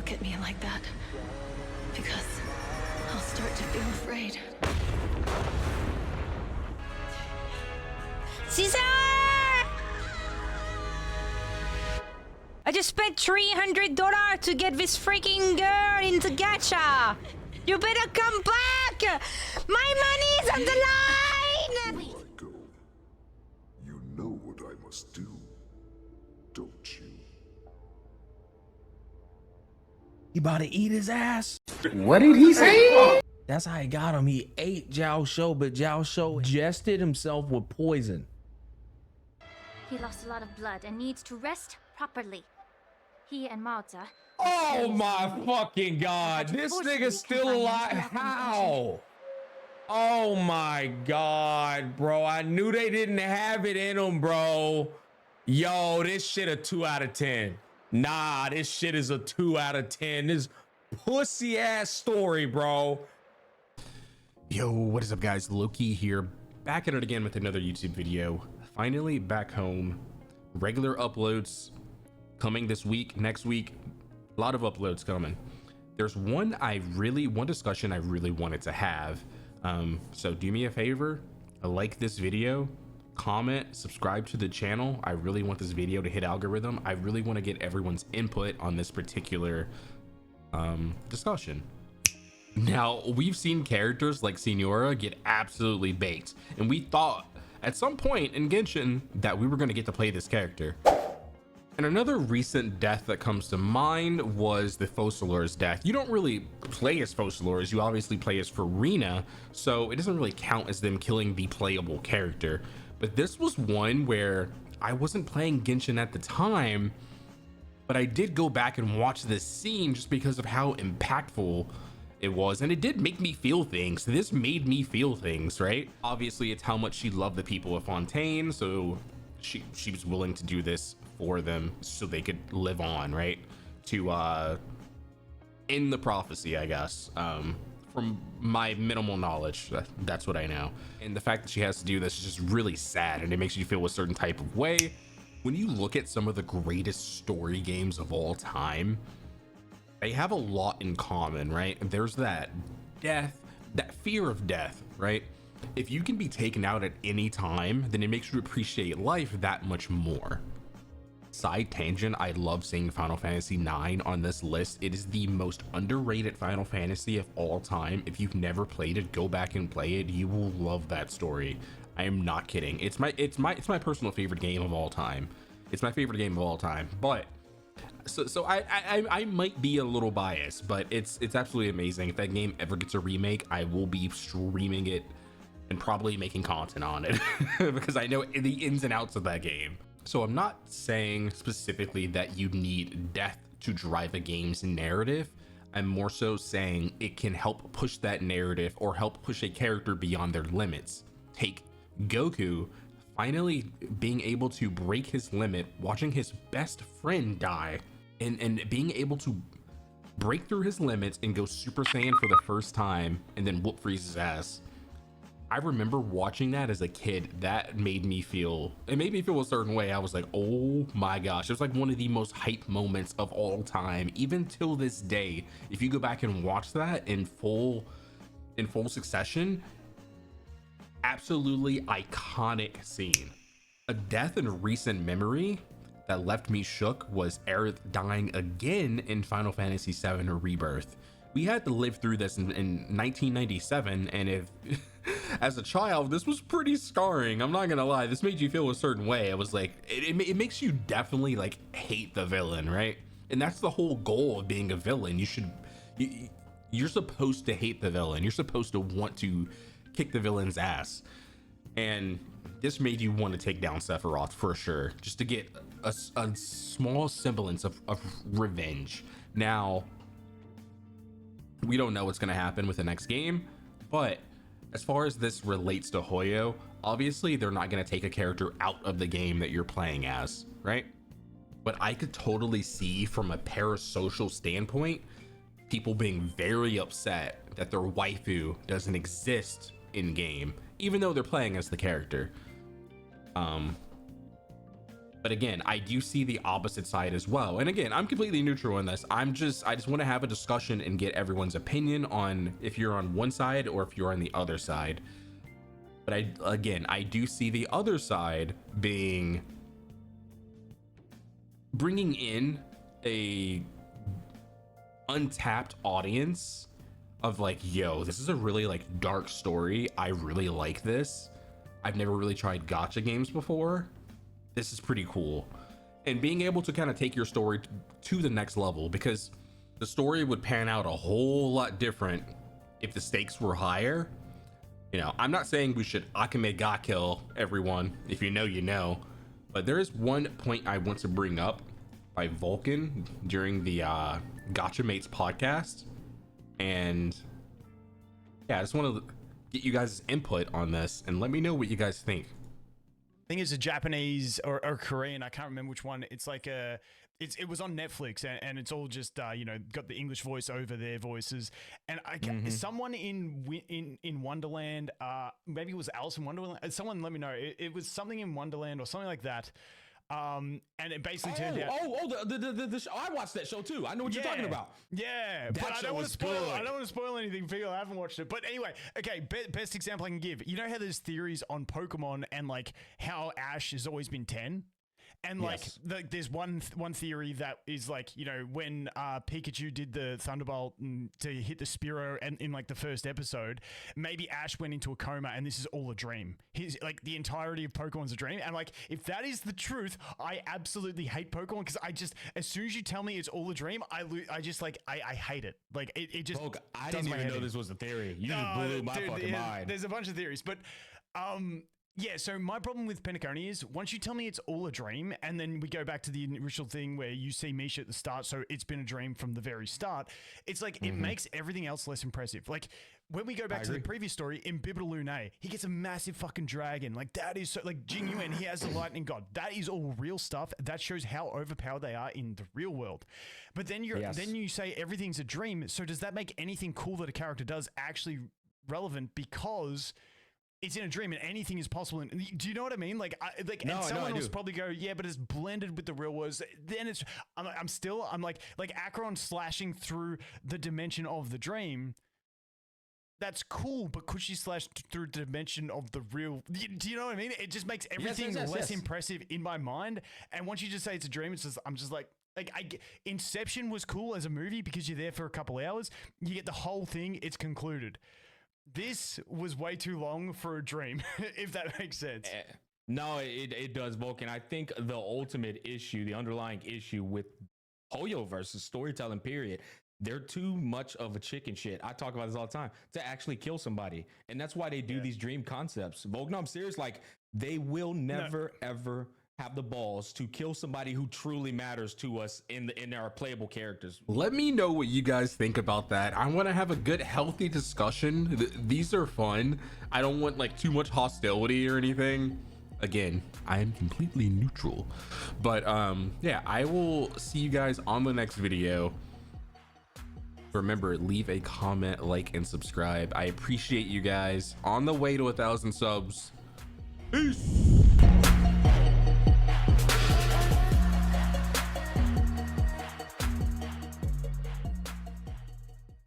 look at me like that, because I'll start to feel afraid. Caesar! I just spent $300 to get this freaking girl into Gacha! You better come back! My money's on the line! Before I go, you know what I must do, don't you? He about to eat his ass. What did he say? That's how he got him. He ate Zhao Shou, but Zhao Shou ingested himself with poison. He lost a lot of blood and needs to rest properly. He and Maoza. Oh my fucking god. This nigga's still alive. How? Oh my god, bro. I knew they didn't have it in them, bro. Yo, this shit a 2 out of 10. Nah, this shit is a 2 out of 10. This pussy ass story, bro. Yo, what is up, guys? Loki here, back at it again with another YouTube video. Finally back home. Regular uploads coming this week, next week. A lot of uploads coming. There's one discussion I really wanted to have. So do me a favor, like this video, comment, subscribe to the channel. I really want this video to hit algorithm. I really want to get everyone's input on this particular discussion. Now, we've seen characters like Signora get absolutely baked, and we thought at some point in Genshin that we were going to get to play this character. And another recent death that comes to mind was the Focalors death. You don't really play as Focalors, you obviously play as Farina, so it doesn't really count as them killing the playable character. But this was one where I wasn't playing Genshin at the time, but I did go back and watch this scene just because of how impactful it was, and it did make me feel things. This made me feel things, right? Obviously, it's how much she loved the people of Fontaine, so she was willing to do this for them so they could live on, right? To end the prophecy, I guess. From my minimal knowledge, that's what I know. And the fact that she has to do this is just really sad, and it makes you feel a certain type of way. When you look at some of the greatest story games of all time, they have a lot in common, right? There's that death, that fear of death, right? If you can be taken out at any time, then it makes you appreciate life that much more. Side tangent, I love seeing Final Fantasy IX on this list. It is the most underrated Final Fantasy of all time. If you've never played it, go back and play it. You will love that story. I am not kidding. It's my personal favorite game of all time. It's my favorite game of all time. But so I might be a little biased, but it's absolutely amazing. If that game ever gets a remake, I will be streaming it and probably making content on it because I know the ins and outs of that game. So I'm not saying specifically that you need death to drive a game's narrative. I'm more so saying it can help push that narrative or help push a character beyond their limits. Take Goku finally being able to break his limit, watching his best friend die, and being able to break through his limits and go Super Saiyan for the first time and then whoop Frieza's ass. I remember watching that as a kid. That made me feel a certain way. I was like, oh my gosh, it was like one of the most hype moments of all time, even till this day. If you go back and watch that in full succession, absolutely iconic scene. A death in recent memory that left me shook was Aerith dying again in Final Fantasy VII Rebirth. We had to live through this in 1997, and if as a child, this was pretty scarring. I'm not gonna lie, this made you feel a certain way. I was like, it makes you definitely like hate the villain, right? And that's the whole goal of being a villain. You're supposed to hate the villain. You're supposed to want to kick the villain's ass. And this made you want to take down Sephiroth for sure, just to get a small semblance of revenge. Now, we don't know what's going to happen with the next game, but as far as this relates to Hoyo, obviously they're not going to take a character out of the game that you're playing as, right? But I could totally see from a parasocial standpoint, people being very upset that their waifu doesn't exist in game, even though they're playing as the character. But again, I do see the opposite side as well. And again, I'm completely neutral on this. I just want to have a discussion and get everyone's opinion on if you're on one side or if you're on the other side. But I do see the other side being bringing in a untapped audience of like, yo, this is a really like dark story. I really like this. I've never really tried gacha games before. This is pretty cool. And being able to kind of take your story to the next level, because the story would pan out a whole lot different if the stakes were higher. You know, I'm not saying we should Akame ga kill everyone. If you know, you know. But there is one point I want to bring up by Vulcan during the Gacha Mates podcast. And yeah, I just want to get you guys' input on this and let me know what you guys think. I think it's a Japanese or Korean. I can't remember which one. It's like it was on Netflix and it's all just you know, got the English voice over their voices. And someone in Wonderland, maybe it was Alice in Wonderland. Someone let me know. It was something in Wonderland or something like that. And it basically turned out. The show. I watched that show too. I know what you're talking about. Yeah, That but I show don't want to was spoil. good. I don't want to spoil anything for people that haven't watched it. But anyway, okay. Best example I can give. You know how there's theories on Pokemon and like how Ash has always been 10. And like, there's one theory that is like, you know, when Pikachu did the Thunderbolt to hit the Spearow and in like the first episode, maybe Ash went into a coma and this is all a dream. His like the entirety of Pokemon's a dream. And like, if that is the truth, I absolutely hate Pokemon because I just, as soon as you tell me it's all a dream, I just like, I hate it. Like it just. Folk, I didn't even know this was a theory. You just blew my fucking mind. There's a bunch of theories, but yeah, so my problem with Penacony is once you tell me it's all a dream, and then we go back to the original thing where you see Misha at the start, so it's been a dream from the very start, it's like it makes everything else less impressive. Like when we go back to the previous story, in Bibitalune, he gets a massive fucking dragon. Like that is so, like Jing Yuan, he has the lightning god. That is all real stuff. That shows how overpowered they are in the real world. But then then you say everything's a dream, so does that make anything cool that a character does actually relevant because it's in a dream and anything is possible? And do you know what I mean? Like, someone else probably go, yeah, but it's blended with the real world. Then it's, I'm like Acheron slashing through the dimension of the dream. That's cool, but could she slash through the dimension of the real? Do you know what I mean? It just makes everything less impressive in my mind. And once you just say it's a dream, it's just, I'm just like Inception was cool as a movie because you're there for a couple hours. You get the whole thing. It's concluded. This was way too long for a dream, if that makes sense. No, it does, Vulcan. I think the ultimate issue, the underlying issue with Hoyo versus storytelling, period, they're too much of a chicken shit. I talk about this all the time, to actually kill somebody. And that's why they do these dream concepts. Vulcan, no, I'm serious. Like, they will never, ever have the balls to kill somebody who truly matters to us in our playable characters. Let me know what you guys think about that. I want to have a good, healthy discussion. These are fun. I don't want like too much hostility or anything. Again, I am completely neutral. But yeah, I will see you guys on the next video. Remember, leave a comment, like, and subscribe. I appreciate you guys. On the way to 1,000 subs. Peace.